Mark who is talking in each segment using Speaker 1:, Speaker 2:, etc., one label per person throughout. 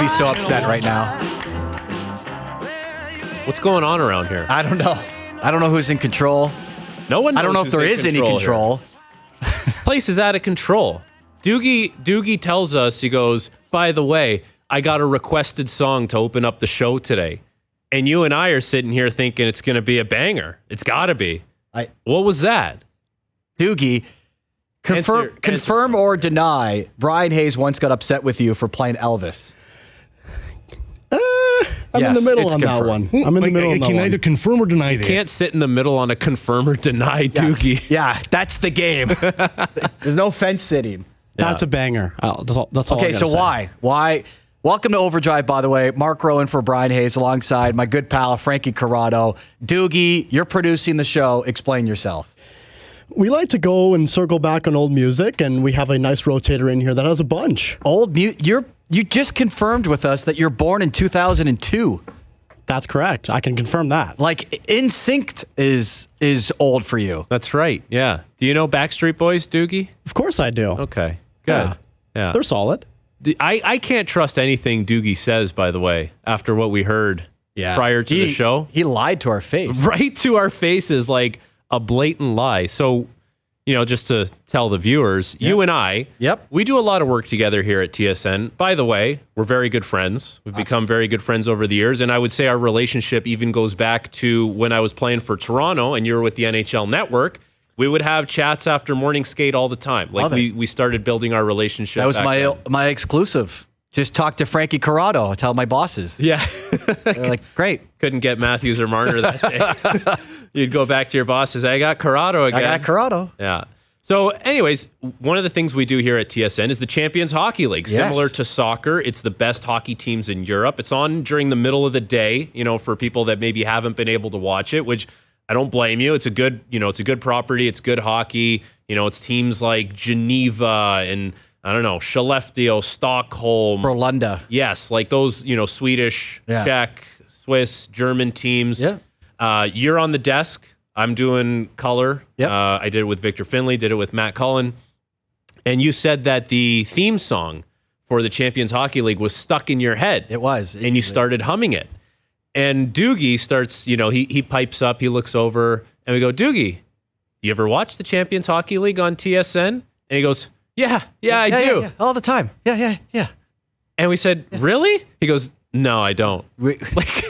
Speaker 1: be so upset right now.
Speaker 2: What's going on around here?
Speaker 1: I don't know. I don't know who's in control.
Speaker 2: No one knows.
Speaker 1: I don't know if there is any control.
Speaker 2: Place is out of control. Doogie tells us, he goes, by the way, I got a requested song to open up the show today. And you and I are sitting here thinking it's going to be a banger. It's got to be. What was that?
Speaker 1: Doogie, confirm or deny, Brian Hayes once got upset with you for playing Elvis.
Speaker 3: I'm in the middle on that one. I'm in the middle on that one.
Speaker 4: I can either confirm or deny that.
Speaker 2: You can't sit in the middle on a confirm or deny, Doogie.
Speaker 1: Yeah, that's the game. There's no fence sitting.
Speaker 3: That's a banger. That's all
Speaker 1: Okay, so
Speaker 3: say.
Speaker 1: Why? Welcome to Overdrive, by the way. Mark Rowan for Brian Hayes alongside my good pal, Frankie Corrado. Doogie, you're producing the show. Explain yourself.
Speaker 3: We like to go and circle back on old music, and we have a nice rotator in here that has a bunch.
Speaker 1: You just confirmed with us that you're born in 2002.
Speaker 3: That's correct. I can confirm that.
Speaker 1: Like, NSYNC is old for you.
Speaker 2: That's right, yeah. Do you know Backstreet Boys, Doogie?
Speaker 3: Of course I do.
Speaker 2: Okay, good. Yeah.
Speaker 3: They're solid.
Speaker 2: I can't trust anything Doogie says, by the way, after what we heard prior to the show.
Speaker 1: He lied to our face.
Speaker 2: Right to our faces, like a blatant lie. So, just to tell the viewers, you and I, we do a lot of work together here at TSN. By the way, we're very good friends. We've become very good friends over the years. And I would say our relationship even goes back to when I was playing for Toronto and you were with the NHL Network. We would have chats after morning skate all the time. Like we started building our relationship.
Speaker 1: That was my exclusive. Just talk to Frankie Corrado. Tell my bosses.
Speaker 2: Yeah.
Speaker 1: They're like, great.
Speaker 2: Couldn't get Matthews or Marner that day. You'd go back to your bosses. I got Corrado again.
Speaker 1: I got Corrado.
Speaker 2: Yeah. So anyways, one of the things we do here at TSN is the Champions Hockey League. Similar to soccer, it's the best hockey teams in Europe. It's on during the middle of the day, for people that maybe haven't been able to watch it, which I don't blame you. It's a good, it's a good property. It's good hockey. It's teams like Geneva and I don't know, Skellefteå, Stockholm.
Speaker 1: Frölunda.
Speaker 2: Yes, like those, Swedish, Czech, Swiss, German teams.
Speaker 1: Yeah.
Speaker 2: You're on the desk. I'm doing color.
Speaker 1: Yep.
Speaker 2: I did it with Victor Finley, did it with Matt Cullen. And you said that the theme song for the Champions Hockey League was stuck in your head.
Speaker 1: It was.
Speaker 2: And you started humming it. And Doogie starts, he pipes up, he looks over, and we go, Doogie, you ever watch the Champions Hockey League on TSN? And he goes, Yeah, I do.
Speaker 1: Yeah, all the time. Yeah.
Speaker 2: And we said, really? He goes, no, I don't.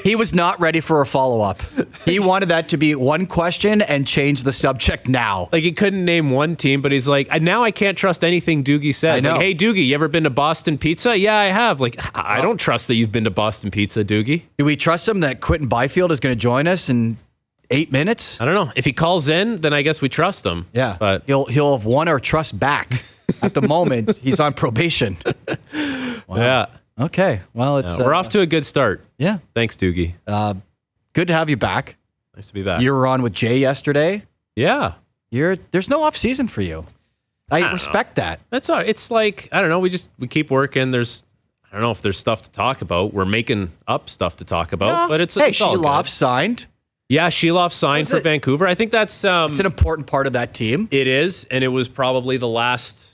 Speaker 1: He was not ready for a follow-up. He wanted that to be one question and change the subject now.
Speaker 2: Like, he couldn't name one team, but he's like, now I can't trust anything Doogie says.
Speaker 1: I know.
Speaker 2: Like, hey, Doogie, you ever been to Boston Pizza? Yeah, I have. Like, I don't trust that you've been to Boston Pizza, Doogie.
Speaker 1: Do we trust him that Quentin Byfield is going to join us in 8 minutes?
Speaker 2: I don't know. If he calls in, then I guess we trust him.
Speaker 1: Yeah,
Speaker 2: but
Speaker 1: he'll have won our trust back. At the moment, he's on probation. Wow.
Speaker 2: Yeah.
Speaker 1: Okay. Well,
Speaker 2: we're off to a good start.
Speaker 1: Yeah.
Speaker 2: Thanks, Doogie.
Speaker 1: Good to have you back.
Speaker 2: Nice to be back.
Speaker 1: You were on with Jay yesterday.
Speaker 2: Yeah.
Speaker 1: There's no off season for you. I respect that.
Speaker 2: That's all. It's like, I don't know. We keep working. I don't know if there's stuff to talk about. We're making up stuff to talk about, but it's all good.
Speaker 1: Sheloff signed.
Speaker 2: Yeah, Sheloff signed for Vancouver. I think that's
Speaker 1: it's an important part of that team.
Speaker 2: It is, and it was probably the last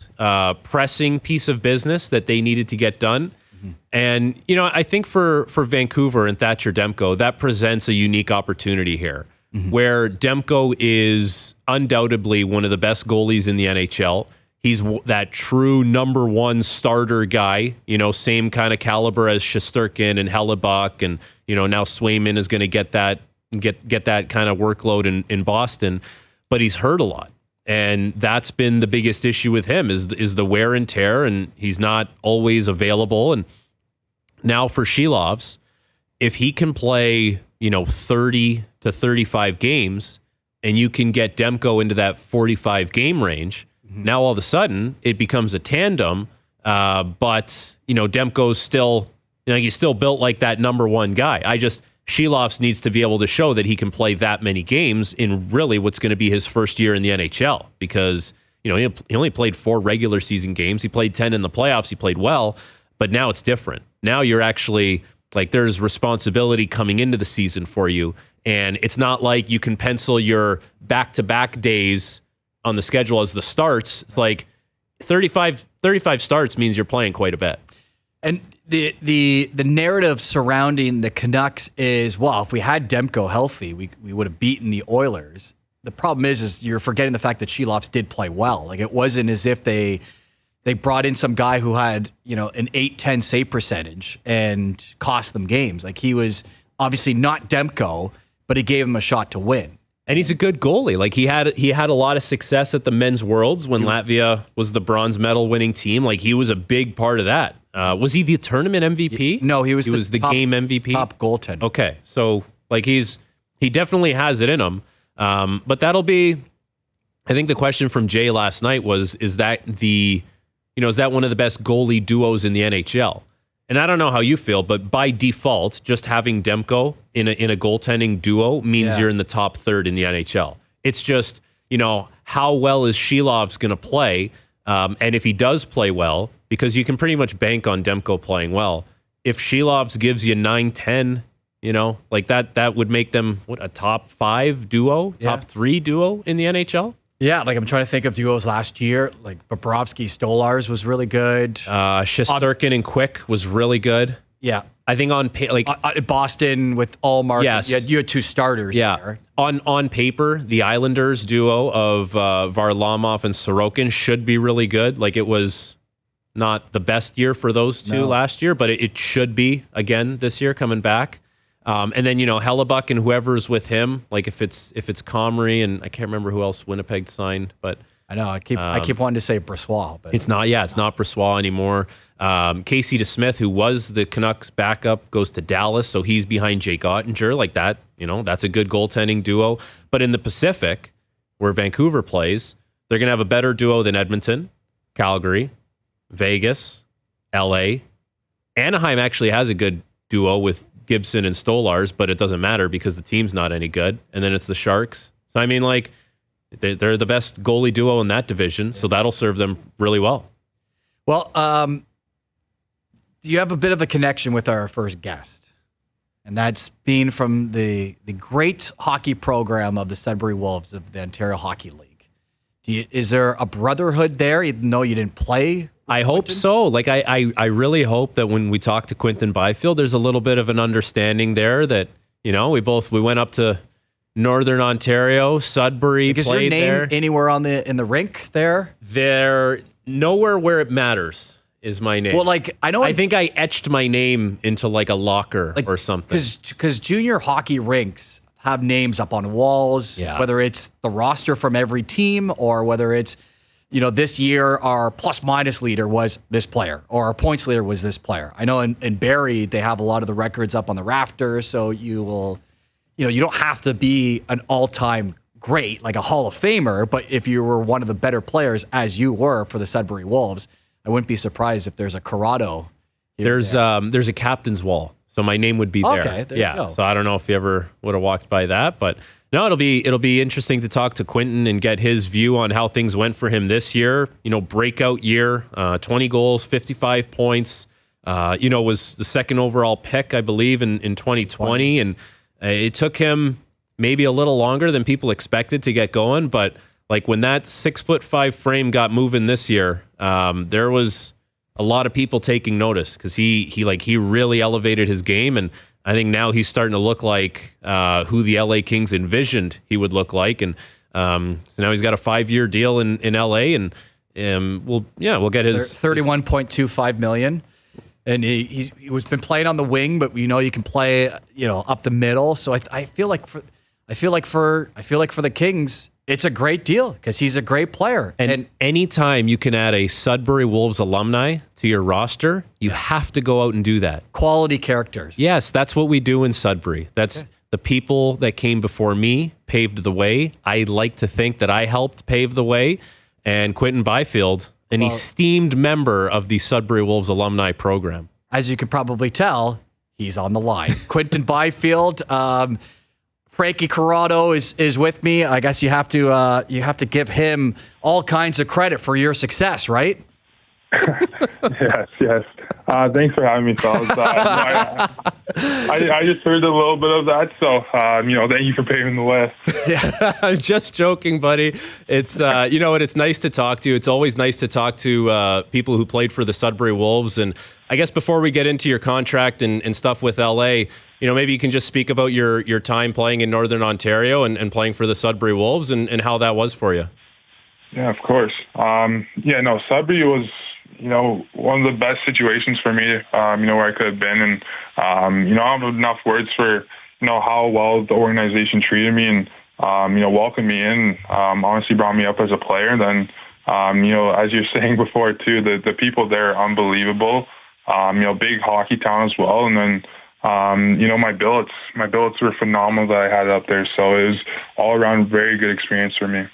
Speaker 2: pressing piece of business that they needed to get done. Mm-hmm. And, I think for Vancouver and Thatcher Demko, that presents a unique opportunity here, where Demko is undoubtedly one of the best goalies in the NHL. He's that true number one starter guy, same kind of caliber as Shesterkin and Hellebuck, and, now Swayman is going to get that kind of workload in Boston, but he's hurt a lot. And that's been the biggest issue with him is the wear and tear, and he's not always available. And now for Shelovs, if he can play, 30 to 35 games, and you can get Demko into that 45 game range, now all of a sudden it becomes a tandem. But Demko's still, he's still built like that number one guy. Shelovs needs to be able to show that he can play that many games in really what's going to be his first year in the NHL, because, he only played 4 regular season games. He played 10 in the playoffs. He played well, but now it's different. Now you're actually like, there's responsibility coming into the season for you. And it's not like you can pencil your back-to-back days on the schedule as the starts. It's like 35 starts means you're playing quite a bit.
Speaker 1: And the narrative surrounding the Canucks is, well, if we had Demko healthy, we would have beaten the Oilers. The problem is you're forgetting the fact that Shelovs did play well. Like, it wasn't as if they brought in some guy who had, an 8-10 save percentage and cost them games. Like, he was obviously not Demko, but he gave him a shot to win.
Speaker 2: And he's a good goalie. Like, he had a lot of success at the Men's Worlds when Latvia was the bronze medal winning team. Like, he was a big part of that. Was he the tournament MVP?
Speaker 1: No, he was
Speaker 2: the
Speaker 1: top,
Speaker 2: game MVP.
Speaker 1: Top goaltender.
Speaker 2: Okay, so like he definitely has it in him. But that'll be, I think the question from Jay last night was, is that one of the best goalie duos in the NHL? And I don't know how you feel, but by default, just having Demko in a goaltending duo means you're in the top third in the NHL. It's just, how well is Shelovs going to play? And if he does play well, because you can pretty much bank on Demko playing well. If Shelovs gives you 9-10, like that would make them a top 5 duo, top 3 duo in the NHL.
Speaker 1: Yeah, like I'm trying to think of duos last year. Like Bobrovsky, Stolars was really good.
Speaker 2: Shesterkin and Quick was really good.
Speaker 1: Yeah,
Speaker 2: I think on
Speaker 1: Boston with Allmark.
Speaker 2: Yes,
Speaker 1: you had 2 starters.
Speaker 2: Yeah,
Speaker 1: there.
Speaker 2: On paper, the Islanders duo of Varlamov and Sorokin should be really good. Like, it was not the best year for those two last year, but it should be again this year coming back. And then Hellebuck and whoever's with him, like if it's Comrie and I can't remember who else Winnipeg signed, but
Speaker 1: I know I keep wanting to say Brossoit, but
Speaker 2: it's not. Yeah, it's not Brossoit anymore. Casey DeSmith, who was the Canucks backup, goes to Dallas, so he's behind Jake Ottinger. Like that, that's a good goaltending duo. But in the Pacific, where Vancouver plays, they're gonna have a better duo than Edmonton, Calgary, Vegas, LA. Anaheim actually has a good duo with Gibson and Stolars, but it doesn't matter because the team's not any good. And then it's the Sharks. So, I mean, like, they're the best goalie duo in that division, so that'll serve them really well.
Speaker 1: Well, you have a bit of a connection with our first guest, and that's being from the great hockey program of the Sudbury Wolves of the Ontario Hockey League. Is there a brotherhood there, even though you didn't play?
Speaker 2: I hope so. Like, I really hope that when we talk to Quinton Byfield, there's a little bit of an understanding there that, we went up to Northern Ontario, Sudbury,
Speaker 1: Is
Speaker 2: played
Speaker 1: your name
Speaker 2: there.
Speaker 1: Anywhere in the rink there?
Speaker 2: There, nowhere where it matters is my name.
Speaker 1: Well, like, I
Speaker 2: think I etched my name into like a locker or something.
Speaker 1: Because junior hockey rinks have names up on walls, whether it's the roster from every team or whether it's, this year our plus-minus leader was this player or our points leader was this player. I know in Barrie, they have a lot of the records up on the rafters, so you will, you don't have to be an all-time great, like a Hall of Famer, but if you were one of the better players, as you were for the Sudbury Wolves, I wouldn't be surprised if there's a Corrado.
Speaker 2: There's a captain's wall, so my name would be there.
Speaker 1: Okay, there you go.
Speaker 2: So I don't know if you ever would have walked by that, but no, it'll be interesting to talk to Quinton and get his view on how things went for him this year. Breakout year, 20 goals, 55 points. Was the second overall pick, I believe, in 2020, and it took him maybe a little longer than people expected to get going, but like when that 6'5" frame got moving this year, there was a lot of people taking notice because he really elevated his game, and I think now he's starting to look like who the LA Kings envisioned he would look like, and so now he's got a 5-year deal in LA, and we'll get his
Speaker 1: $31.25 million. And he's been playing on the wing, but you can play up the middle. So I feel like for the Kings, it's a great deal because he's a great player.
Speaker 2: And anytime you can add a Sudbury Wolves alumni to your roster, you have to go out and do that.
Speaker 1: Quality characters.
Speaker 2: Yes, that's what we do in Sudbury. That's the people that came before me paved the way. I like to think that I helped pave the way. And Quinton Byfield, an esteemed member of the Sudbury Wolves alumni program.
Speaker 1: As you can probably tell, he's on the line. Quinton Byfield, Frankie Corrado is with me. I guess you have to give him all kinds of credit for your success, right?
Speaker 4: Yes. Thanks for having me, fellas. I just heard a little bit of that, so thank you for paving the way.
Speaker 2: Yeah, I'm just joking, buddy. It's it's nice to talk to you. It's always nice to talk to people who played for the Sudbury Wolves, and I guess before we get into your contract and stuff with LA, maybe you can just speak about your time playing in Northern Ontario and playing for the Sudbury Wolves and how that was for you.
Speaker 4: Yeah, of course. Sudbury was, one of the best situations for me, where I could have been. And, I don't have enough words for, how well the organization treated me and, welcomed me in, honestly brought me up as a player. And then, as you're saying before too, the people there are unbelievable. Big hockey town as well. And then, my billets were phenomenal that I had up there. So it was all around very good experience for me.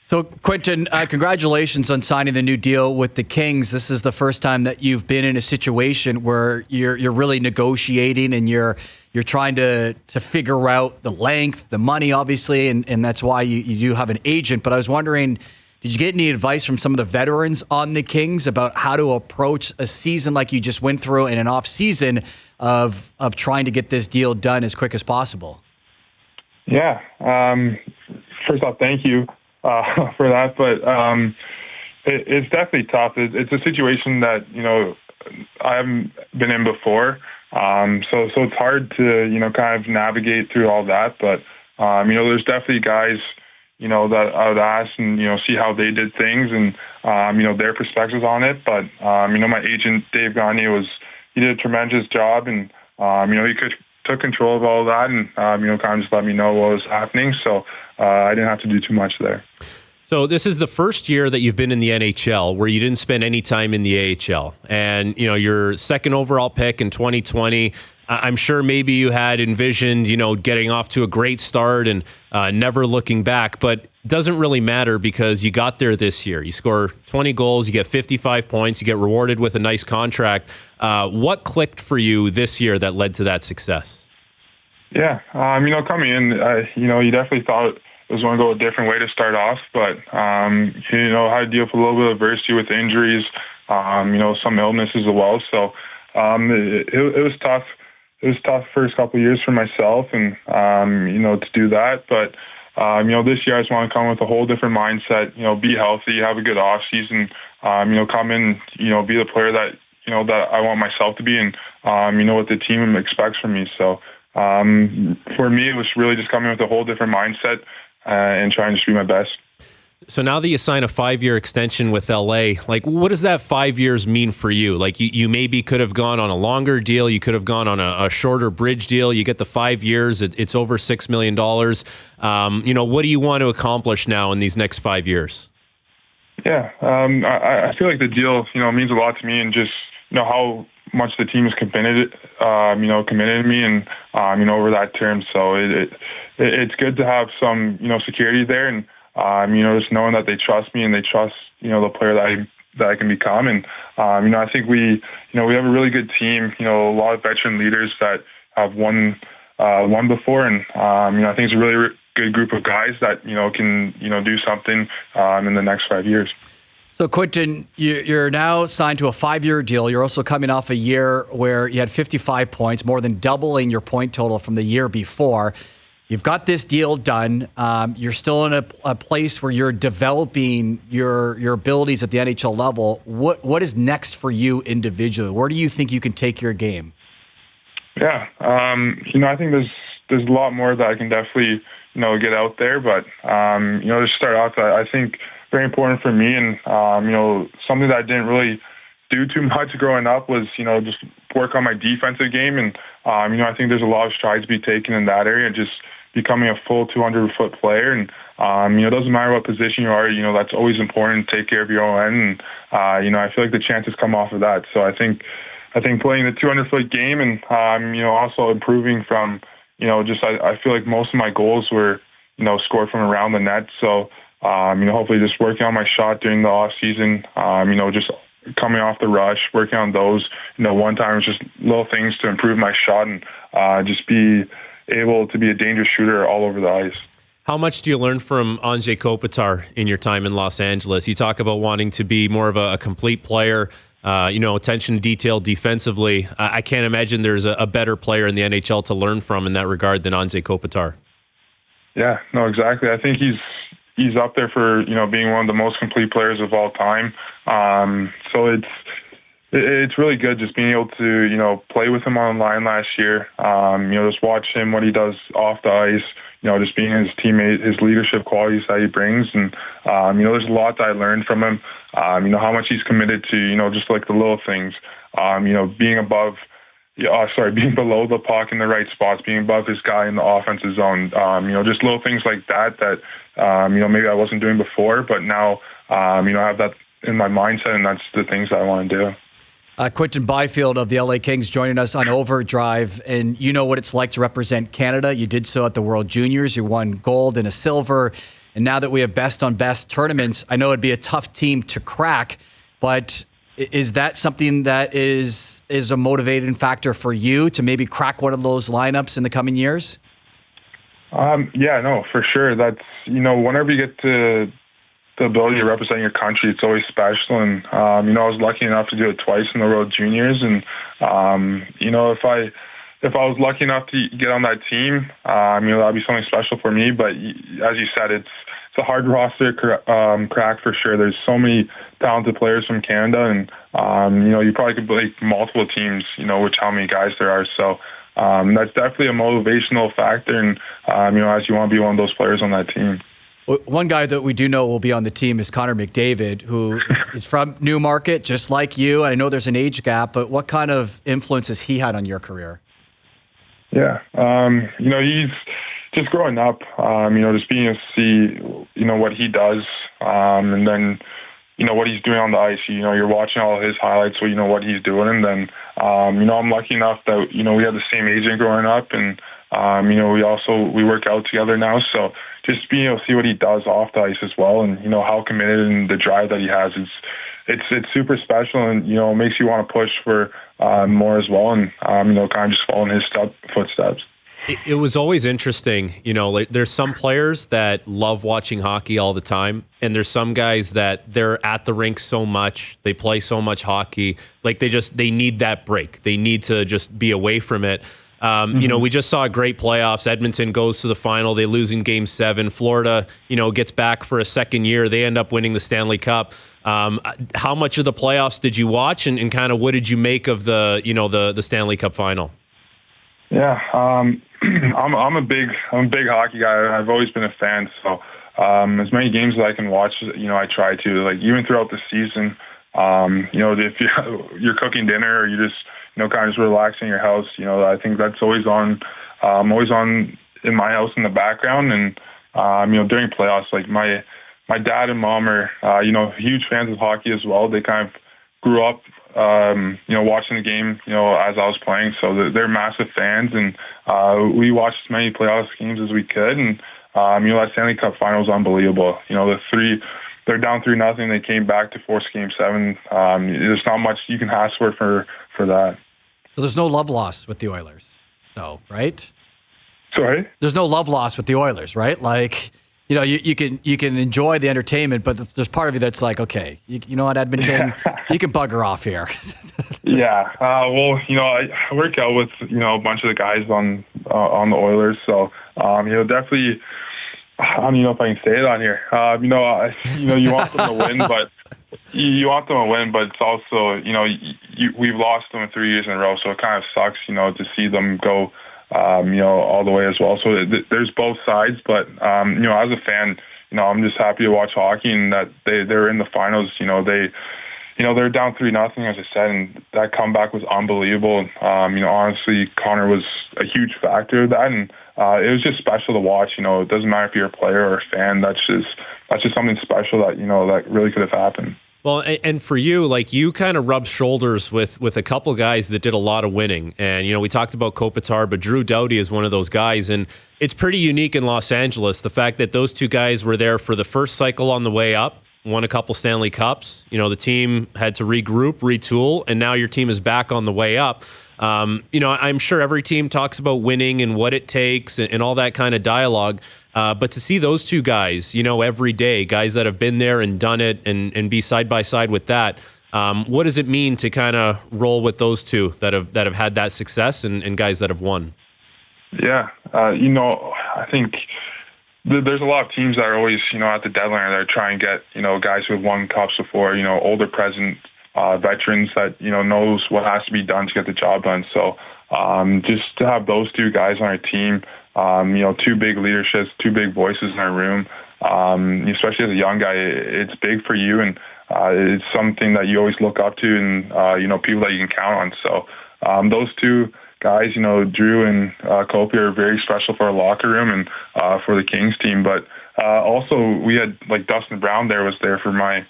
Speaker 1: So, Quentin, congratulations on signing the new deal with the Kings. This is the first time that you've been in a situation where you're really negotiating and you're trying to figure out the length, the money, obviously, and that's why you do have an agent. But I was wondering, did you get any advice from some of the veterans on the Kings about how to approach a season like you just went through in an off season of trying to get this deal done as quick as possible?
Speaker 4: Yeah. First off, thank you for that. But it's definitely tough. It's a situation that, I haven't been in before. So it's hard to, kind of navigate through all that. But, there's definitely guys, that I would ask and, see how they did things and, their perspectives on it. But, my agent, Dave Gagne, he did a tremendous job and, he took control of all of that and, kind of just let me know what was happening. So I didn't have to do too much there.
Speaker 2: So this is the first year that you've been in the NHL where you didn't spend any time in the AHL. And, your second overall pick in 2020, I'm sure maybe you had envisioned, getting off to a great start and never looking back. But it doesn't really matter because you got there this year. You score 20 goals, you get 55 points, you get rewarded with a nice contract. What clicked for you this year that led to that success?
Speaker 4: Yeah, coming in, you definitely thought it was going to go a different way to start off, but, had to deal with a little bit of adversity with injuries, some illnesses as well. So it was tough. It was tough first couple of years for myself and, to do that. But, this year I just want to come with a whole different mindset, be healthy, have a good off season, come in, be the player that, that I want myself to be and, what the team expects from me. So, for me, it was really just coming with a whole different mindset and trying to just be my best.
Speaker 2: So now that you sign a 5-year extension with LA, what does that 5 years mean for you? You maybe could have gone on a longer deal. You could have gone on a shorter bridge deal. You get the 5 years. It's over $6 million. What do you want to accomplish now in these next 5 years?
Speaker 4: Yeah, I feel like the deal, means a lot to me and just, how much the team is committed to me and, over that term. So it's good to have some, security there and, just knowing that they trust me and they trust, the player that I can become. And, I think we have a really good team, a lot of veteran leaders that have won before. And, I think it's a really good group of guys that, can, do something in the next 5 years.
Speaker 1: So, Quentin, you're now signed to a 5-year deal. You're also coming off a year where you had 55 points, more than doubling your point total from the year before. You've got this deal done. You're still in a place where you're developing your abilities at the NHL level. What is next for you individually? Where do you think you can take your game?
Speaker 4: Yeah, I think there's a lot more that I can definitely, get out there. But, to start off, I think very important for me and, something that I didn't really do too much growing up was, just work on my defensive game. And, I think there's a lot of strides to be taken in that area, just becoming a full 200-foot player. And, it doesn't matter what position you are, that's always important to take care of your own end. And, I feel like the chances come off of that. So I think playing the 200-foot game and, also improving from, I feel like most of my goals were, scored from around the net. So, hopefully just working on my shot during the off season, just coming off the rush, working on those, one-timers, just little things to improve my shot and just be able to be a dangerous shooter all over the ice.
Speaker 2: How much do you learn from Anze Kopitar in your time in Los Angeles? You talk about wanting to be more of a complete player, attention to detail defensively. I can't imagine there's a better player in the NHL to learn from in that regard than Anze Kopitar.
Speaker 4: Yeah, no, exactly. I think he's up there for, being one of the most complete players of all time. So It's really good just being able to, play with him on the line last year. Just watch him, what he does off the ice, just being his teammate, his leadership qualities that he brings. And, there's a lot that I learned from him, how much he's committed to, just like the little things, being being below the puck in the right spots, being above his guy in the offensive zone, just little things like that, maybe I wasn't doing before, but now, I have that in my mindset, and that's the things that I want to do.
Speaker 1: Quinton Byfield of the LA Kings joining us on Overdrive, and you know what it's like to represent Canada. You did so at the World Juniors. You won gold and a silver, and now that we have best-on-best tournaments, I know it'd be a tough team to crack, but is that something that is a motivating factor for you to maybe crack one of those lineups in the coming years?
Speaker 4: Yeah, no, for sure. That's, whenever you get to the ability to represent your country, it's always special. And, I was lucky enough to do it twice in the World Juniors. And, if I was lucky enough to get on that team, that'd be something special for me. But as you said, it's a hard roster crack for sure. There's so many talented players from Canada, and, you probably could break multiple teams, which how many guys there are. So, that's definitely a motivational factor. And, as you want to be one of those players on that team.
Speaker 1: One guy that we do know will be on the team is Connor McDavid, who is from Newmarket, just like you. I know there's an age gap, but what kind of influence has he had on your career?
Speaker 4: Yeah, he's just growing up, just being able to see, what he does, and then, what he's doing on the ice. You're watching all his highlights, so you know what he's doing. And then, I'm lucky enough that, we had the same agent growing up, and, we work out together now. So just being able to see what he does off the ice as well, and, how committed and the drive that he has, it's super special, and, it makes you want to push for more as well, and, kind of just following his footsteps.
Speaker 2: It was always interesting, there's some players that love watching hockey all the time, and there's some guys that they're at the rink so much, they play so much hockey, like they need that break. They need to just be away from it. We just saw great playoffs. Edmonton goes to the final. They lose in Game 7. Florida, gets back for a second year. They end up winning the Stanley Cup. How much of the playoffs did you watch, and kind of what did you make of the Stanley Cup final?
Speaker 4: Yeah, I'm a big hockey guy. I've always been a fan. So as many games as I can watch, I try to. Like even throughout the season, if you're cooking dinner or you just kind of just relaxing in your house, I think that's always on. Always on in my house in the background, and during playoffs, like my dad and mom are huge fans of hockey as well. They kind of grew up watching the game as I was playing, so they're massive fans, and we watched as many playoff games as we could, and that Stanley Cup final was unbelievable. They're down 3-0. They came back to force Game 7. There's not much you can ask for that.
Speaker 1: So there's no love lost with the Oilers, though, right?
Speaker 4: Sorry?
Speaker 1: There's no love lost with the Oilers, right? Like, you can enjoy the entertainment, but there's part of you that's like, okay, you know what, Edmonton, you can bugger off here.
Speaker 4: Yeah. I work out with a bunch of the guys on the Oilers, so definitely. I don't even know if I can say it on here. You want them to win, but it's also we've lost them in 3 years in a row, so it kind of sucks to see them go all the way as well. So there's both sides, but as a fan, I'm just happy to watch hockey, and that they're in the finals. They're down 3-0, as I said, and that comeback was unbelievable. Honestly, Connor was a huge factor of that, and it was just special to watch. It doesn't matter if you're a player or a fan. That's just something special that that really could have happened.
Speaker 2: Well, and for you, like you kind of rubbed shoulders with a couple guys that did a lot of winning. And, we talked about Kopitar, but Drew Doughty is one of those guys. And it's pretty unique in Los Angeles, the fact that those two guys were there for the first cycle on the way up, won a couple Stanley Cups. The team had to regroup, retool, and now your team is back on the way up. I'm sure every team talks about winning and what it takes and all that kind of dialogue. But to see those two guys, every day, guys that have been there and done it and be side by side with that, what does it mean to kind of roll with those two that have had that success and guys that have won?
Speaker 4: Yeah. I think there's a lot of teams that are always, at the deadline, they're trying to get, guys who have won cups before, older present veterans that, knows what has to be done to get the job done. So just to have those two guys on our team, two big leaderships, two big voices in our room, especially as a young guy, it's big for you, and it's something that you always look up to, and people that you can count on. So those two guys, Drew and Kopi, are very special for our locker room and for the Kings team. But also we had Dustin Brown was there for my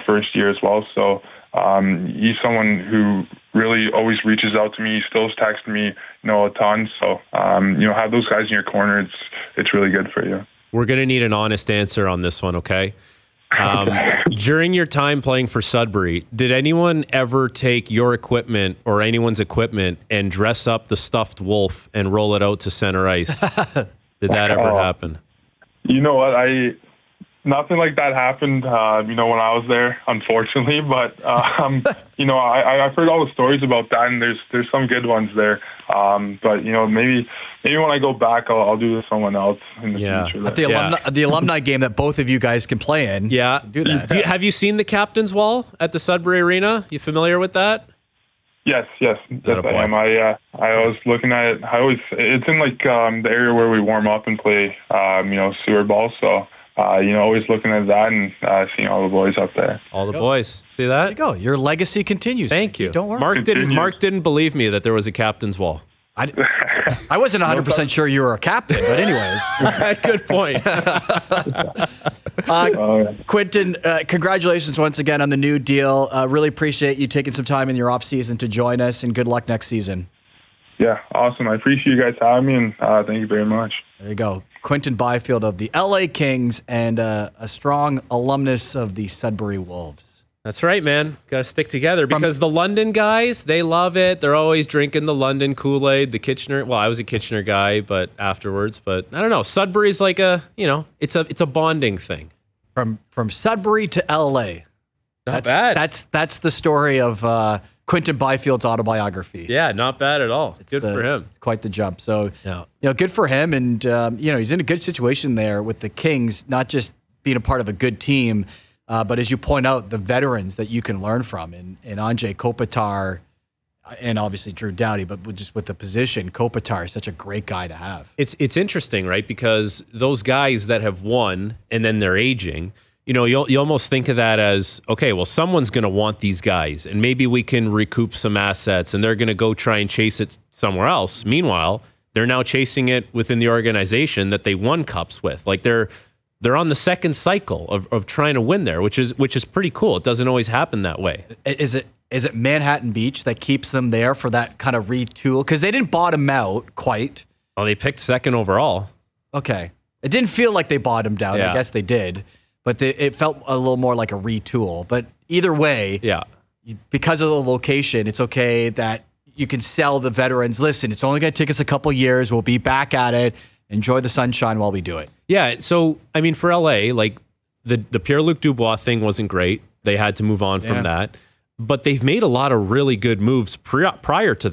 Speaker 4: first year as well. So he's someone who really always reaches out to me. He still texts me, a ton. So have those guys in your corner. It's really good for you.
Speaker 2: We're going to need an honest answer on this one, okay? During your time playing for Sudbury, did anyone ever take your equipment or anyone's equipment and dress up the stuffed wolf and roll it out to center ice? Did that ever happen?
Speaker 4: You know what? Nothing like that happened, when I was there, unfortunately. But, I've heard all the stories about that, and there's some good ones there. But, maybe when I go back, I'll do this with someone else in the future.
Speaker 1: At the alumni game that both of you guys can play in.
Speaker 2: Yeah.
Speaker 1: Do that.
Speaker 2: Have you seen the Captain's Wall at the Sudbury Arena? You familiar with that?
Speaker 4: Yes, I am. I was looking at it. It's in the area where we warm up and play, sewer ball. So, always looking at that and seeing all the boys up there.
Speaker 2: All the boys. See that?
Speaker 1: There you go. Your legacy continues.
Speaker 2: Thank you.
Speaker 1: Don't worry.
Speaker 2: Mark didn't believe me that there was a Captain's Wall.
Speaker 1: I wasn't 100% sure you were a captain, but anyways.
Speaker 2: Good point.
Speaker 1: Quinton, congratulations once again on the new deal. Really appreciate you taking some time in your off season to join us, and good luck next season.
Speaker 4: Yeah, awesome. I appreciate you guys having me, and thank you very much.
Speaker 1: There you go. Quinton Byfield of the LA Kings and a strong alumnus of the Sudbury Wolves.
Speaker 2: That's right, man. Got to stick together because the London guys, they love it. They're always drinking the London Kool-Aid, the Kitchener. Well, I was a Kitchener guy, but afterwards. But I don't know. Sudbury's like it's a bonding thing.
Speaker 1: From Sudbury to LA.
Speaker 2: Not bad.
Speaker 1: That's the story of Quinton Byfield's autobiography.
Speaker 2: Yeah, not bad at all. Good for him.
Speaker 1: It's quite the jump. So, good for him. And, he's in a good situation there with the Kings, not just being a part of a good team, but as you point out, the veterans that you can learn from. And Andrzej Kopitar and obviously Drew Doughty, but just with the position, Kopitar is such a great guy to have.
Speaker 2: It's interesting, right? Because those guys that have won and then they're aging, you almost think of that as, okay, well, someone's going to want these guys, and maybe we can recoup some assets, and they're going to go try and chase it somewhere else. Meanwhile, they're now chasing it within the organization that they won cups with. Like they're on the second cycle of trying to win there, which is pretty cool. It doesn't always happen that way.
Speaker 1: Is it Manhattan Beach that keeps them there for that kind of retool? Because they didn't bottom out quite.
Speaker 2: Oh, they picked second overall.
Speaker 1: Okay. It didn't feel like they bottomed out. Yeah. I guess they did. But it felt a little more like a retool. But either way, because of the location, it's okay that you can sell the veterans, listen, it's only going to take us a couple years. We'll be back at it. Enjoy the sunshine while we do it.
Speaker 2: Yeah. So, I mean, for LA, like the Pierre-Luc Dubois thing wasn't great. They had to move on from that. But they've made a lot of really good moves prior to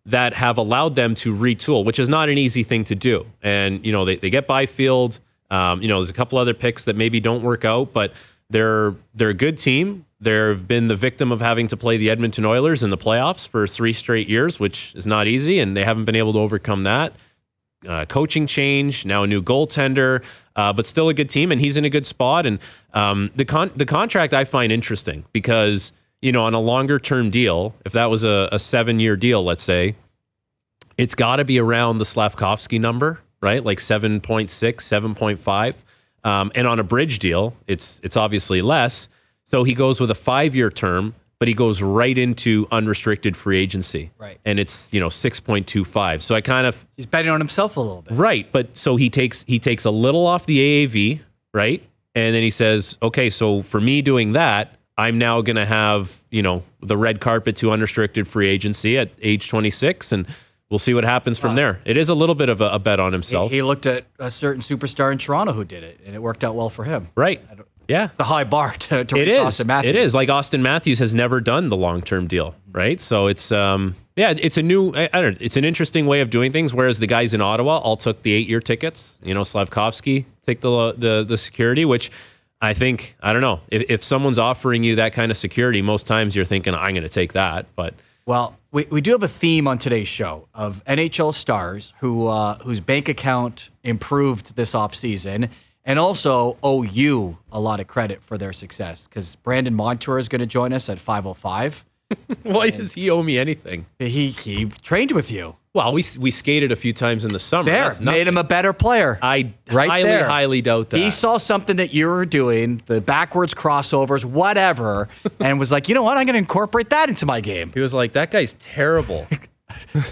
Speaker 2: that have allowed them to retool, which is not an easy thing to do. And, they get Byfield. There's a couple other picks that maybe don't work out, but they're a good team. They've been the victim of having to play the Edmonton Oilers in the playoffs for 3 straight years, which is not easy, and they haven't been able to overcome that. Coaching change, now a new goaltender, but still a good team, and he's in a good spot. And the contract I find interesting because, on a longer-term deal, if that was a 7-year deal, let's say, it's got to be around the Slavkovsky number, right? Like 7.6, 7.5. And on a bridge deal, it's obviously less. So he goes with a 5-year term, but he goes right into unrestricted free agency.
Speaker 1: Right.
Speaker 2: And it's, 6.25. So
Speaker 1: he's betting on himself a little bit.
Speaker 2: Right. But so he takes a little off the AAV, right? And then he says, okay, so for me doing that, I'm now going to have, the red carpet to unrestricted free agency at age 26, and we'll see what happens from there. It is a little bit of a bet on himself.
Speaker 1: He looked at a certain superstar in Toronto who did it, and it worked out well for him.
Speaker 2: Right. Yeah.
Speaker 1: It's a high bar to reach Austin Matthews.
Speaker 2: It is. Like Austin Matthews has never done the long-term deal, right? So it's it's a new, it's an interesting way of doing things, whereas the guys in Ottawa all took the 8-year tickets. Slavkovsky took the security, which I don't know. If someone's offering you that kind of security, most times you're thinking, I'm going to take that. But
Speaker 1: well, we do have a theme on today's show of NHL stars whose bank account improved this offseason and also owe you a lot of credit for their success because Brandon Montour is going to join us at 5:05.
Speaker 2: Why does he owe me anything?
Speaker 1: He trained with you.
Speaker 2: Well, we skated a few times in the summer.
Speaker 1: There, made him a better player.
Speaker 2: I
Speaker 1: right
Speaker 2: highly doubt that.
Speaker 1: He saw something that you were doing, the backwards crossovers, whatever, and was like, you know what? I'm going to incorporate that into my game.
Speaker 2: He was like, that guy's terrible.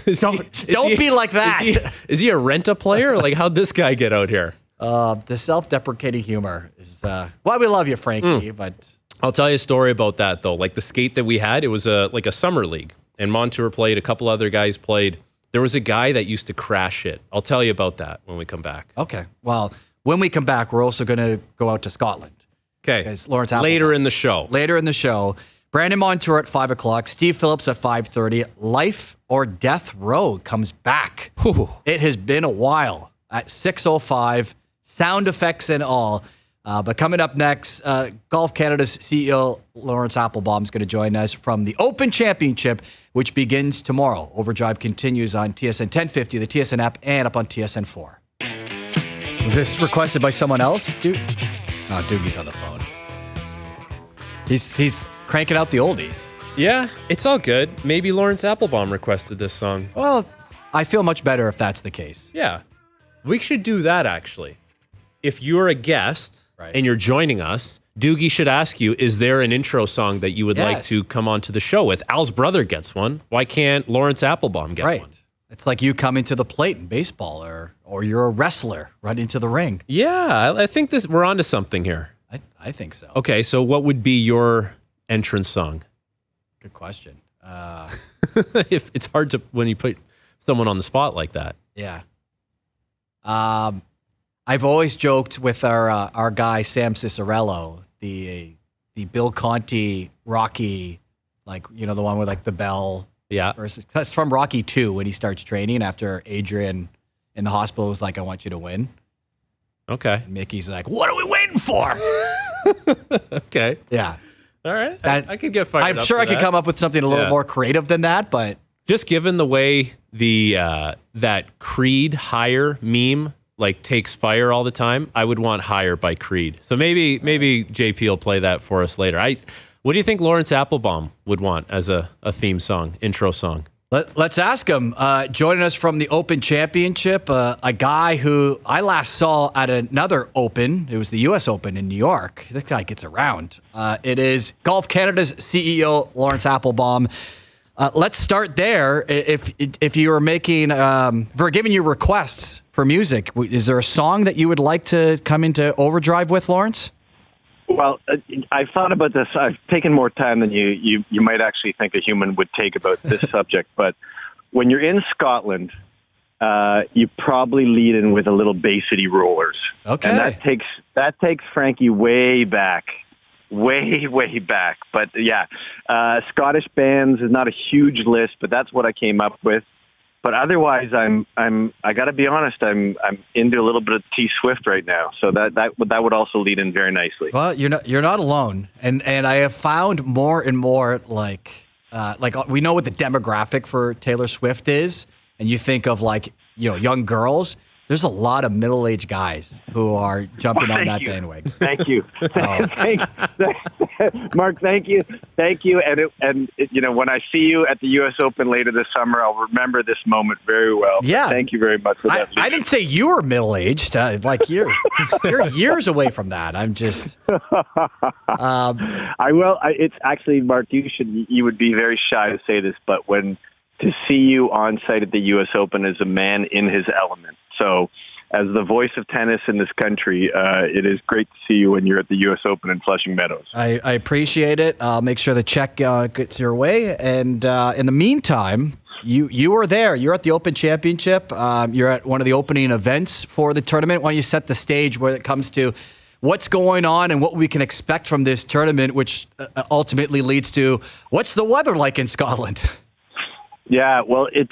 Speaker 1: Don't be like that.
Speaker 2: Is he a rent-a player? Like, how'd this guy get out here?
Speaker 1: The self-deprecating humor is why we love you, Frankie. But
Speaker 2: I'll tell you a story about that, though. Like, the skate that we had, it was like a summer league, and Montour played, a couple other guys played. There was a guy that used to crash it. I'll tell you about that when we come back.
Speaker 1: Okay. Well, when we come back, we're also going to go out to Scotland.
Speaker 2: Okay.
Speaker 1: Because Lawrence Applebaum.
Speaker 2: Later in the show.
Speaker 1: Later in the show. Brandon Montour at 5 o'clock. Steve Phillips at 5:30. Life or Death Row comes back.
Speaker 2: Whew.
Speaker 1: It has been a while at 6:05. Sound effects and all. But coming up next, Golf Canada's CEO Lawrence Applebaum is going to join us from the Open Championship, which begins tomorrow. Overdrive continues on TSN 1050, the TSN app, and up on TSN 4. Was this requested by someone else? Doogie's on the phone. He's cranking out the oldies.
Speaker 2: Yeah, it's all good. Maybe Lawrence Applebaum requested this song.
Speaker 1: Well, I feel much better if that's the case.
Speaker 2: Yeah. We should do that, actually. If you're a guest and you're joining us, Doogie should ask you, is there an intro song that you would like to come onto the show with? Al's brother gets one. Why can't Lawrence Applebaum get one?
Speaker 1: It's like you coming to the plate in baseball or you're a wrestler right into the ring.
Speaker 2: Yeah, I think we're onto something here.
Speaker 1: I think so.
Speaker 2: Okay, so what would be your entrance song?
Speaker 1: Good question.
Speaker 2: If it's hard to when you put someone on the spot like that.
Speaker 1: Yeah. I've always joked with our guy Sam Cicerello, the Bill Conti Rocky, like the one with like the bell.
Speaker 2: Yeah,
Speaker 1: that's from Rocky 2 when he starts training after Adrian in the hospital was like, "I want you to win."
Speaker 2: Okay.
Speaker 1: And Mickey's like, "What are we waiting for?"
Speaker 2: Okay.
Speaker 1: Yeah.
Speaker 2: All right. I could get fired up.
Speaker 1: I'm sure I could come up with something a little more creative than that, but
Speaker 2: just given the way the that Creed Higher meme like takes fire all the time, I would want Higher by Creed. So maybe JP will play that for us later. What do you think Lawrence Applebaum would want as a theme song, intro song?
Speaker 1: Let's ask him. Joining us from the Open Championship, a guy who I last saw at another Open. It was the U.S. Open in New York. This guy gets around. It is Golf Canada's CEO, Lawrence Applebaum. Let's start there. If you were making, for giving you requests for music, is there a song that you would like to come into Overdrive with, Lawrence?
Speaker 5: Well, I've thought about this. I've taken more time than you might actually think a human would take about this subject. But when you're in Scotland, you probably lead in with a little Bay City Rollers.
Speaker 1: Okay.
Speaker 5: And that takes Frankie way back. Way back. But yeah, Scottish bands is not a huge list, but that's what I came up with. But otherwise, I got to be honest, I'm into a little bit of T Swift right now. So that would also lead in very nicely.
Speaker 1: Well, you're not alone, and I have found more and more like we know what the demographic for Taylor Swift is, and you think of young girls. There's a lot of middle-aged guys who are jumping on that bandwagon.
Speaker 5: Thank you. Mark, thank you. And when I see you at the U.S. Open later this summer, I'll remember this moment very well.
Speaker 1: Yeah.
Speaker 5: Thank you very much for that.
Speaker 1: I didn't say you were middle-aged. You're years away from that. I'm just...
Speaker 5: I will. It's actually, Mark, you would be very shy to say this, but to see you on site at the U.S. Open as a man in his element. So as the voice of tennis in this country, it is great to see you when you're at the U.S. Open in Flushing Meadows.
Speaker 1: I appreciate it. I'll make sure the check gets your way. And in the meantime, you are there. You're at the Open Championship. You're at one of the opening events for the tournament. Why don't you set the stage when it comes to what's going on and what we can expect from this tournament, which ultimately leads to what's the weather like in Scotland?
Speaker 5: Yeah, well, it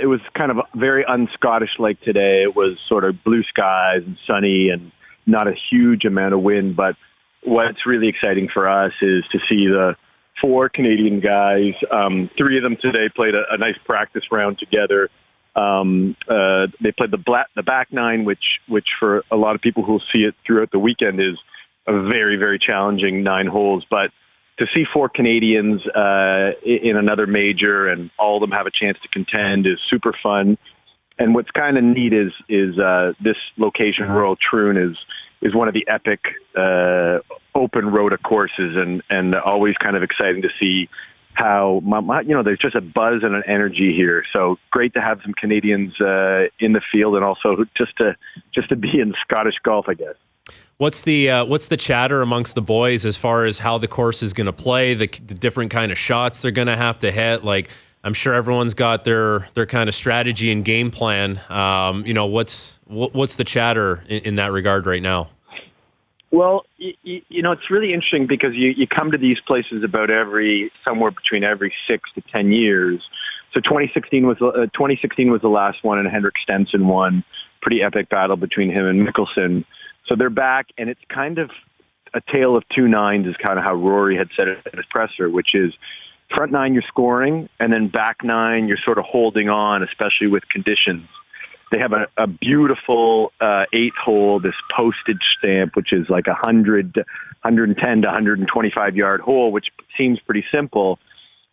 Speaker 5: was kind of very un-Scottish like today. It was sort of blue skies and sunny and not a huge amount of wind, but what's really exciting for us is to see the 4 Canadian guys. 3 of them today played a nice practice round together. They played the back 9, which for a lot of people who will see it throughout the weekend is a very, very challenging 9 holes. But to see 4 Canadians in another major and all of them have a chance to contend is super fun. And what's kind of neat is this location, Royal Troon, is one of the epic open rota courses, and always kind of exciting to see how there's just a buzz and an energy here. So great to have some Canadians in the field, and also just to be in Scottish golf, I guess.
Speaker 2: What's the chatter amongst the boys as far as how the course is going to play, the different kind of shots they're going to have to hit? Like, I'm sure everyone's got their kind of strategy and game plan. What's the chatter in that regard right now?
Speaker 5: Well, it's really interesting because you come to these places somewhere between every 6 to 10 years. So 2016 was the last one, and Henrik Stenson won. Pretty epic battle between him and Mickelson. So they're back, and it's kind of a tale of 2 nines is kind of how Rory had said it in his presser, which is front 9 you're scoring, and then back 9 you're sort of holding on, especially with conditions. They have a beautiful 8th hole, this postage stamp, which is like 110 to 125 yard hole, which seems pretty simple,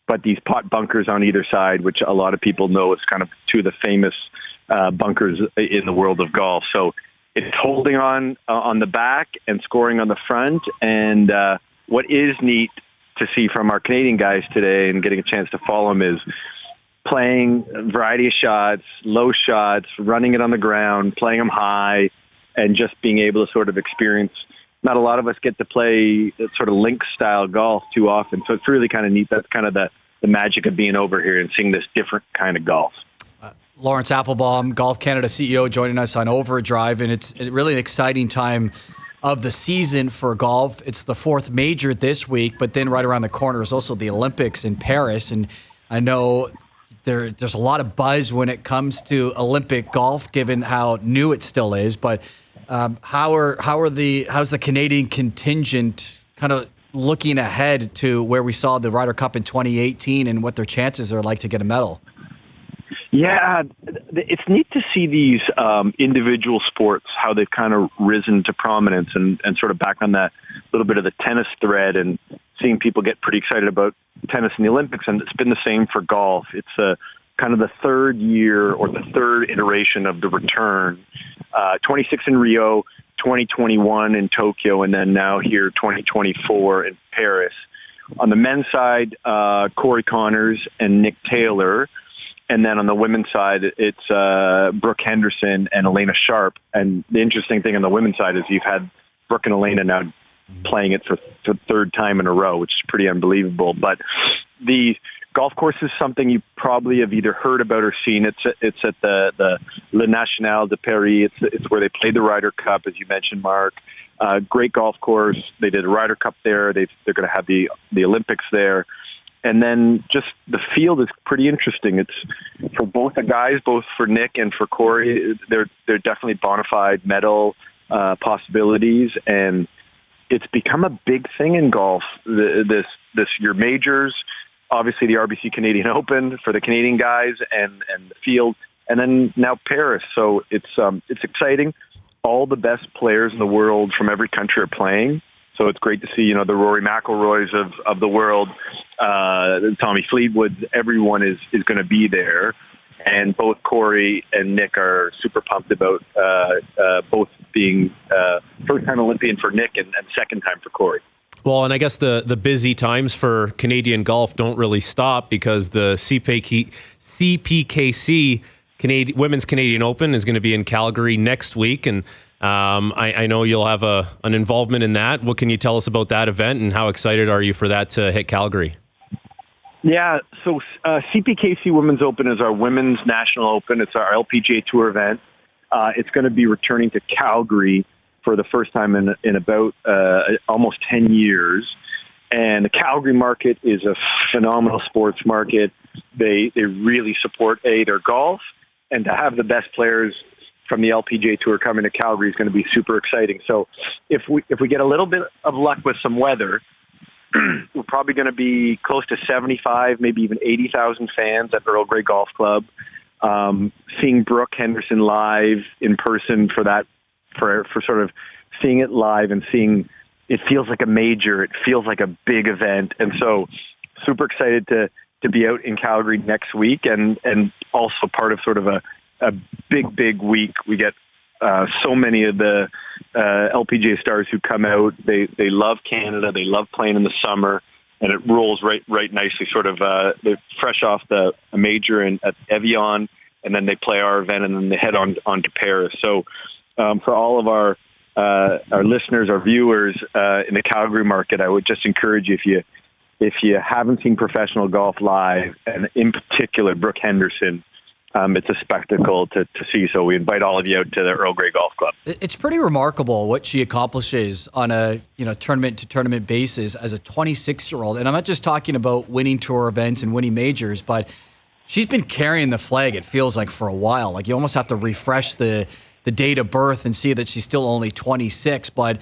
Speaker 5: but these pot bunkers on either side, which a lot of people know is kind of 2 of the famous bunkers in the world of golf. So it's holding on the back and scoring on the front. And what is neat to see from our Canadian guys today and getting a chance to follow them is playing a variety of shots, low shots, running it on the ground, playing them high, and just being able to sort of experience. Not a lot of us get to play sort of links-style golf too often, so it's really kind of neat. That's kind of the magic of being over here and seeing this different kind of golf.
Speaker 1: Lawrence Applebaum, Golf Canada CEO, joining us on Overdrive, and it's really an exciting time of the season for golf. It's the 4th major this week, but then right around the corner is also the Olympics in Paris, and I know there's a lot of buzz when it comes to Olympic golf, given how new it still is. But how's the Canadian contingent kind of looking ahead to where we saw the Ryder Cup in 2018 and what their chances are like to get a medal?
Speaker 5: Yeah, it's neat to see these individual sports, how they've kind of risen to prominence and sort of back on that little bit of the tennis thread and seeing people get pretty excited about tennis in the Olympics. And it's been the same for golf. It's kind of the 3rd year or the 3rd iteration of the return. 26 in Rio, 2021 in Tokyo, and then now here 2024 in Paris. On the men's side, Corey Connors and Nick Taylor. And then on the women's side, it's Brooke Henderson and Elena Sharp. And the interesting thing on the women's side is you've had Brooke and Elena now playing it for the 3rd time in a row, which is pretty unbelievable. But the golf course is something you probably have either heard about or seen. It's at the Le National de Paris. It's where they played the Ryder Cup, as you mentioned, Mark. Great golf course. They did a Ryder Cup there. They're going to have the Olympics there. And then just the field is pretty interesting. It's for both the guys, both for Nick and for Corey. They're definitely bona fide medal possibilities, and it's become a big thing in golf. This your majors, obviously the RBC Canadian Open for the Canadian guys, and the field, and then now Paris. So it's exciting. All the best players in the world from every country are playing. So it's great to see, the Rory McIlroys of the world, Tommy Fleetwood, everyone is going to be there. And both Corey and Nick are super pumped about both being first-time Olympian for Nick and second time for Corey.
Speaker 2: Well, and I guess the busy times for Canadian golf don't really stop because the CPKC Women's Canadian Open is going to be in Calgary next week, and I know you'll have an involvement in that. What can you tell us about that event, and how excited are you for that to hit Calgary?
Speaker 5: Yeah, so CPKC Women's Open is our women's national open. It's our LPGA Tour event. It's going to be returning to Calgary for the first time in about almost 10 years. And the Calgary market is a phenomenal sports market. They really support, their golf, and to have the best players from the LPGA Tour coming to Calgary is going to be super exciting. So if we get a little bit of luck with some weather, we're probably going to be close to 75, maybe even 80,000 fans at Earl Grey Golf Club. Seeing Brooke Henderson live in person for sort of seeing it live and seeing it feels like a major, it feels like a big event. And so super excited to be out in Calgary next week and also part of sort of a big week. We get so many of the LPGA stars who come out. They love Canada. They love playing in the summer, and it rolls right nicely. Sort of they're fresh off a major at Evian, and then they play our event, and then they head on to Paris. So for all of our listeners, our viewers in the Calgary market, I would just encourage you, if you haven't seen professional golf live, and in particular Brooke Henderson, it's a spectacle to see. So we invite all of you out to the Earl Grey Golf Club.
Speaker 1: It's pretty remarkable what she accomplishes on a tournament to tournament basis as a 26-year-old. And I'm not just talking about winning tour events and winning majors, but she's been carrying the flag, it feels like, for a while. Like, you almost have to refresh the date of birth and see that she's still only 26. But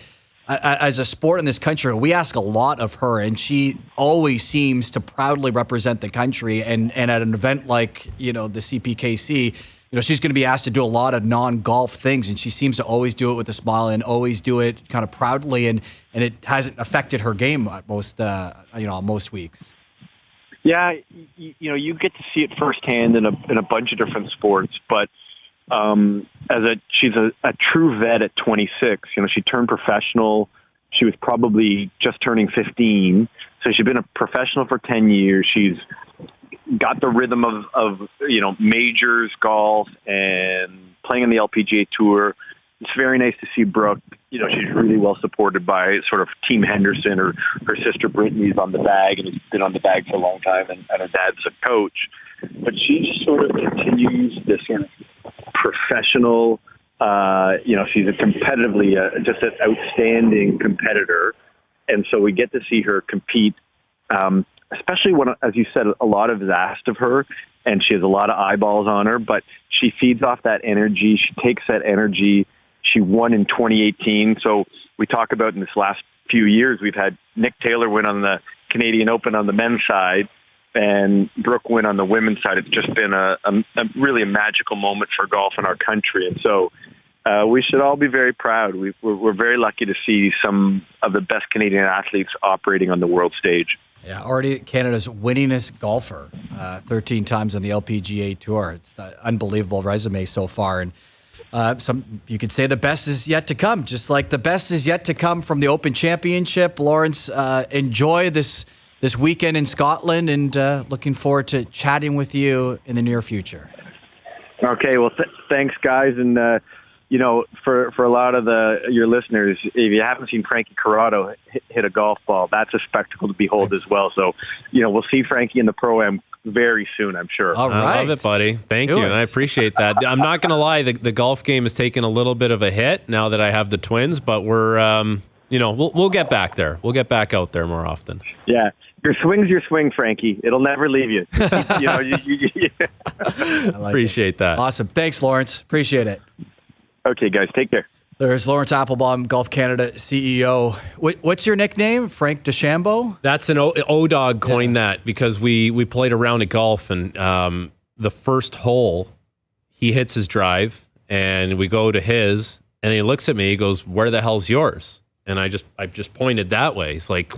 Speaker 1: as a sport in this country, we ask a lot of her, and she always seems to proudly represent the country. And at an event like, the CPKC, she's going to be asked to do a lot of non-golf things, and she seems to always do it with a smile and always do it kind of proudly, and it hasn't affected her game at most weeks.
Speaker 5: Yeah, you get to see it firsthand in a bunch of different sports, but she's a true vet at 26. She turned professional. She was probably just turning 15. So she's been a professional for 10 years. She's got the rhythm of majors golf and playing on the LPGA Tour. It's very nice to see Brooke. She's really well supported by sort of Team Henderson, or her sister Brittany's on the bag and has been on the bag for a long time, and her dad's a coach. But she just sort of continues this sort of professional, she's a competitively, just an outstanding competitor. And so we get to see her compete, especially when, as you said, a lot is asked of her, and she has a lot of eyeballs on her, but she feeds off that energy. She takes that energy. She won in 2018. So we talk about in this last few years, we've had Nick Taylor win on the Canadian Open on the men's side, and Brooke win on the women's side. It's just been a really a magical moment for golf in our country. And so we should all be very proud. We're very lucky to see some of the best Canadian athletes operating on the world stage.
Speaker 1: Yeah, already Canada's winningest golfer, 13 times on the LPGA Tour. It's an unbelievable resume so far. And you could say the best is yet to come, just like the best is yet to come from the Open Championship. Lawrence, enjoy this weekend in Scotland, and looking forward to chatting with you in the near future.
Speaker 5: Okay, well, thanks, guys. And, for a lot of your listeners, if you haven't seen Frankie Corrado hit a golf ball, that's a spectacle to behold as well. So, we'll see Frankie in the Pro-Am very soon, I'm sure.
Speaker 1: All right.
Speaker 2: I love it, buddy. Thank you. And I appreciate that. I'm not going to lie, the golf game has taken a little bit of a hit now that I have the twins, but we're, we'll get back there. We'll get back out there more often.
Speaker 5: Yeah. Your swing's your swing, Frankie. It'll never leave you.
Speaker 2: Appreciate that.
Speaker 1: Awesome. Thanks, Lawrence. Appreciate it.
Speaker 5: Okay, guys. Take care.
Speaker 1: There's Lawrence Applebaum, Golf Canada CEO. What's your nickname? Frank DeChambeau?
Speaker 2: That's an O-Dog coined that because we played a round of golf, and the first hole, he hits his drive, and we go to his, and he looks at me, he goes, "Where the hell's yours?" And I just pointed that way. It's like,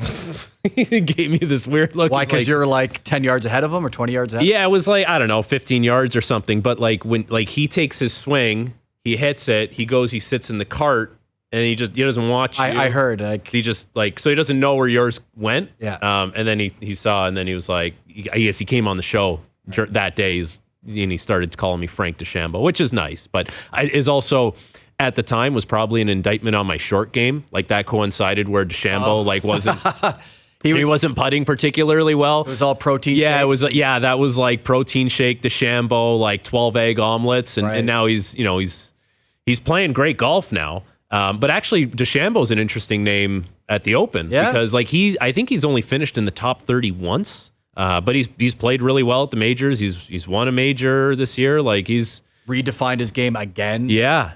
Speaker 2: he gave me this weird look.
Speaker 1: Why? Because you're like 10 yards ahead of him or 20 yards ahead?
Speaker 2: Yeah, it was like, I don't know, 15 yards or something. But like when he takes his swing, he hits it, he sits in the cart, and he doesn't watch you.
Speaker 1: I heard.
Speaker 2: He just so he doesn't know where yours went.
Speaker 1: Yeah.
Speaker 2: And then he saw, and then he was like, I guess he came on the show that day, and he started calling me Frank DeChambeau, which is nice. But is also, at the time, was probably an indictment on my short game. Like, that coincided where DeChambeau wasn't he wasn't putting particularly well.
Speaker 1: It was all protein
Speaker 2: shake.
Speaker 1: It was
Speaker 2: that was like protein shake DeChambeau, like 12 egg omelets, and now he's playing great golf now. But actually, DeChambeau's an interesting name at the Open because I think he's only finished in the top 30 once. But he's played really well at the majors. He's won a major this year. Like, he's
Speaker 1: redefined his game again.
Speaker 2: Yeah.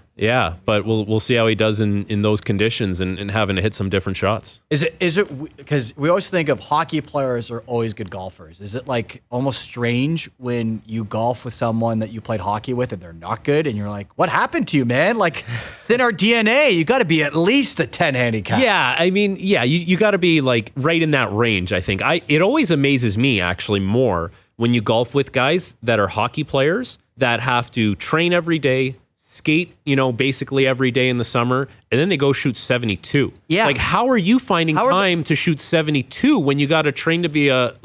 Speaker 2: But we'll see how he does in those conditions and having to hit some different shots.
Speaker 1: Is it because we always think of hockey players are always good golfers? Is it like almost strange when you golf with someone that you played hockey with and they're not good, and you're like, what happened to you, man? Like, it's in our DNA. You got to be at least a 10 handicap.
Speaker 2: Yeah, I mean, you got to be like right in that range. I think it always amazes me actually more when you golf with guys that are hockey players that have to train every day, skate, basically every day in the summer, and then they go shoot 72.
Speaker 1: Yeah.
Speaker 2: Like, how are you finding time to shoot 72 when you got to train to be a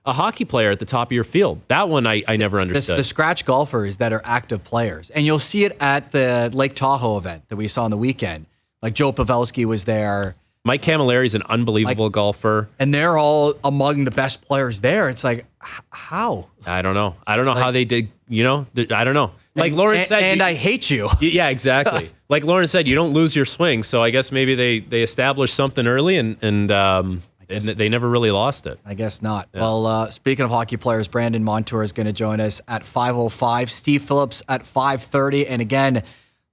Speaker 2: hockey player at the top of your field? That one I never understood.
Speaker 1: The scratch golfers that are active players. And you'll see it at the Lake Tahoe event that we saw on the weekend. Like Joe Pavelski was there.
Speaker 2: Mike Camilleri's an unbelievable golfer.
Speaker 1: And they're all among the best players there. It's like, how?
Speaker 2: I don't know. I don't know how they did, I don't know. Like Lauren said.
Speaker 1: And I hate you.
Speaker 2: Yeah, exactly. Like Lauren said, you don't lose your swing. So I guess maybe they established something early and they never really lost it.
Speaker 1: I guess not. Yeah. Well, speaking of hockey players, Brandon Montour is going to join us at 5:05. Steve Phillips at 5:30. And again,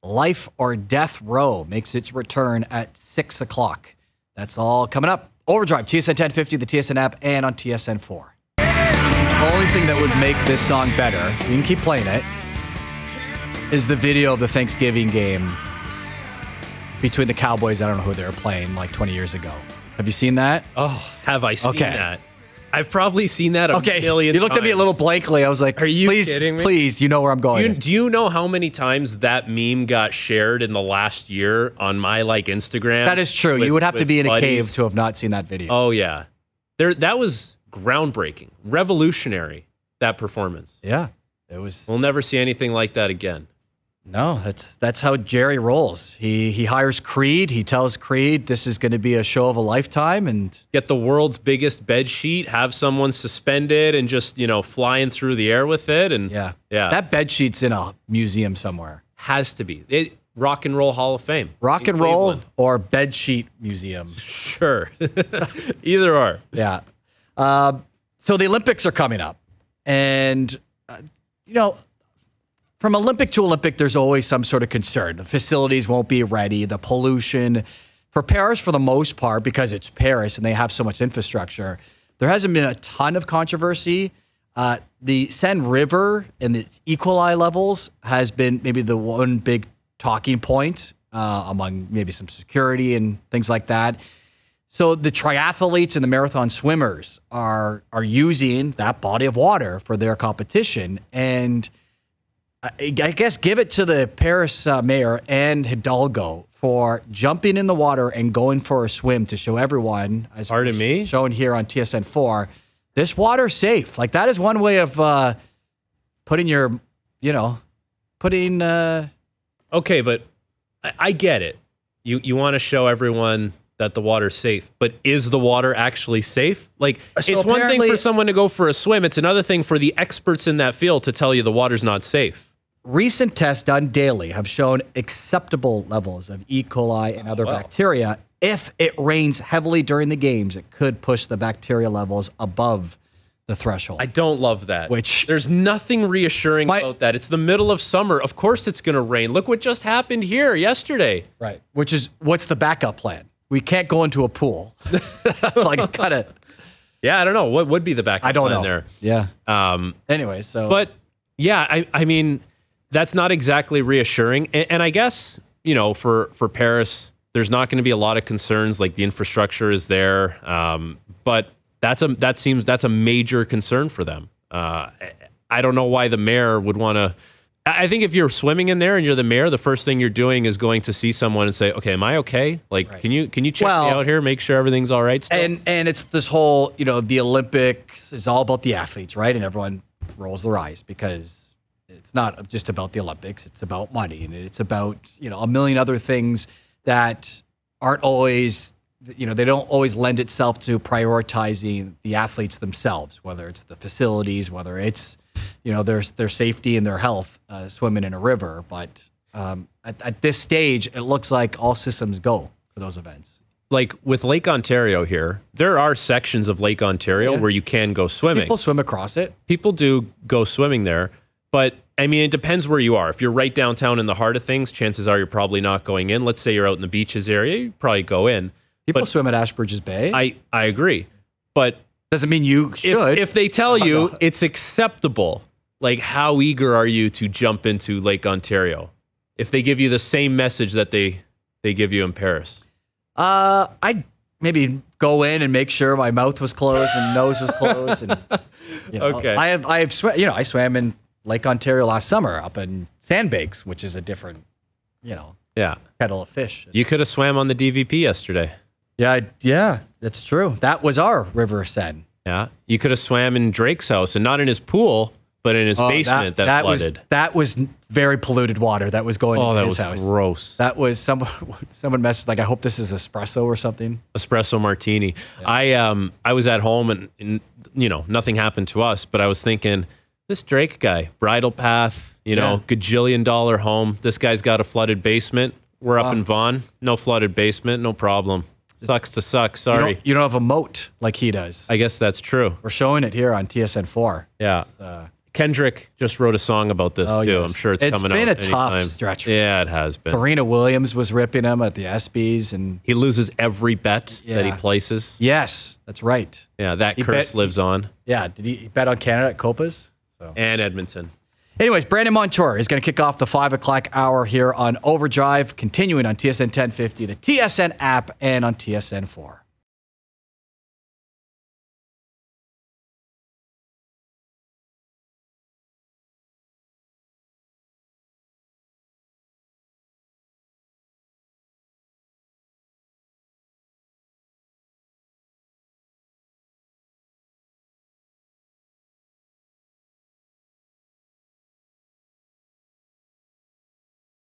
Speaker 1: Life or Death Row makes its return at 6 o'clock. That's all coming up. Overdrive, TSN 1050, the TSN app, and on TSN 4. The only thing that would make this song better, you can keep playing it, is the video of the Thanksgiving game between the Cowboys. I don't know who they were playing like 20 years ago. Have you seen that?
Speaker 2: Oh, have I seen that? I've probably seen that a million times.
Speaker 1: You looked at me a little blankly. I was like,
Speaker 2: are you kidding me?
Speaker 1: Please, you know where I'm going.
Speaker 2: Do you know how many times that meme got shared in the last year on my Instagram?
Speaker 1: That is true. You would have to be in a cave to have not seen that video.
Speaker 2: Oh, yeah. That was groundbreaking, revolutionary, that performance.
Speaker 1: Yeah. It was.
Speaker 2: We'll never see anything like that again.
Speaker 1: No, that's how Jerry rolls. He hires Creed. He tells Creed this is going to be a show of a lifetime, and
Speaker 2: get the world's biggest bed sheet, have someone suspended and just flying through the air with it, and
Speaker 1: yeah. That bed sheet's in a museum somewhere.
Speaker 2: Has to be. Rock and Roll Hall of Fame.
Speaker 1: Rock and Roll or bed sheet museum.
Speaker 2: Sure, either or.
Speaker 1: Yeah. So the Olympics are coming up, and from Olympic to Olympic, there's always some sort of concern. The facilities won't be ready, the pollution. For Paris, for the most part, because it's Paris and they have so much infrastructure, there hasn't been a ton of controversy. The Seine River and its E. coli levels has been maybe the one big talking point among maybe some security and things like that. So the triathletes and the marathon swimmers are using that body of water for their competition, and I guess give it to the Paris mayor and Hidalgo for jumping in the water and going for a swim to show everyone, as shown here on TSN 4, this water's safe. Like, that is one way of putting.
Speaker 2: Okay, but I get it. You want to show everyone that the water's safe, but is the water actually safe? Like, so it's one thing for someone to go for a swim. It's another thing for the experts in that field to tell you the water's not safe.
Speaker 1: Recent tests done daily have shown acceptable levels of E. coli and other bacteria. If it rains heavily during the games, it could push the bacteria levels above the threshold.
Speaker 2: I don't love that. There's nothing reassuring about that. It's the middle of summer. Of course it's going to rain. Look what just happened here yesterday.
Speaker 1: Right. What's the backup plan? We can't go into a pool. Like, kind of.
Speaker 2: Yeah, I don't know. What would be the backup plan
Speaker 1: know.
Speaker 2: there?
Speaker 1: Yeah. Anyway, so.
Speaker 2: But yeah, I mean, that's not exactly reassuring. And I guess, for Paris, there's not going to be a lot of concerns. Like, the infrastructure is there. But that's a major concern for them. I don't know why the mayor would want to. I think if you're swimming in there and you're the mayor, the first thing you're doing is going to see someone and say, "Okay, am I okay? Like, right. Can you check me out here, make sure everything's all right?" Still?
Speaker 1: And it's this whole, the Olympics is all about the athletes, right? And everyone rolls their eyes because it's not just about the Olympics. It's about money, and it's about a million other things that aren't always. They don't always lend itself to prioritizing the athletes themselves, whether it's the facilities, whether it's, their safety and their health swimming in a river. But at this stage, it looks like all systems go for those events.
Speaker 2: Like with Lake Ontario here, there are sections of Lake Ontario where you can go swimming.
Speaker 1: People swim across it.
Speaker 2: People do go swimming there. But I mean, it depends where you are. If you're right downtown in the heart of things, chances are you're probably not going in. Let's say you're out in the beaches area, you probably go in.
Speaker 1: People swim at Ashbridges Bay.
Speaker 2: I agree. But
Speaker 1: doesn't mean you should.
Speaker 2: If they tell you it's acceptable, like how eager are you to jump into Lake Ontario? If they give you the same message that they give you in Paris.
Speaker 1: I'd maybe go in and make sure my mouth was closed and nose was closed. And,
Speaker 2: Okay.
Speaker 1: I swam in Lake Ontario last summer up in Sandbanks, which is a different, kettle of fish.
Speaker 2: You could have swam on the DVP yesterday.
Speaker 1: Yeah, that's true. That was our River Seine.
Speaker 2: Yeah. You could have swam in Drake's house and not in his pool, but in his basement that flooded.
Speaker 1: That was very polluted water that was going into his house.
Speaker 2: Oh, that was gross.
Speaker 1: That was someone messaged, like, I hope this is espresso or something.
Speaker 2: Espresso martini. Yeah. I was at home and nothing happened to us, but I was thinking, this Drake guy, bridle path, gajillion dollar home. This guy's got a flooded basement. We're up in Vaughan. No flooded basement, no problem. Sucks to suck. Sorry.
Speaker 1: You don't have a moat like he does.
Speaker 2: I guess that's true.
Speaker 1: We're showing it here on TSN 4.
Speaker 2: Yeah. Kendrick just wrote a song about this too.
Speaker 1: Yes.
Speaker 2: I'm sure it's coming out.
Speaker 1: It's been a
Speaker 2: anytime.
Speaker 1: tough stretch.
Speaker 2: Yeah, it has been.
Speaker 1: Serena Williams was ripping him at the ESPYs, and
Speaker 2: he loses every bet that he places.
Speaker 1: Yes, that's right.
Speaker 2: Yeah, that curse lives on.
Speaker 1: Yeah, did he bet on Canada at Copas?
Speaker 2: And Edmonton.
Speaker 1: Anyways, Brandon Montour is going to kick off the 5 o'clock hour here on Overdrive, continuing on TSN 1050, the TSN app, and on TSN 4.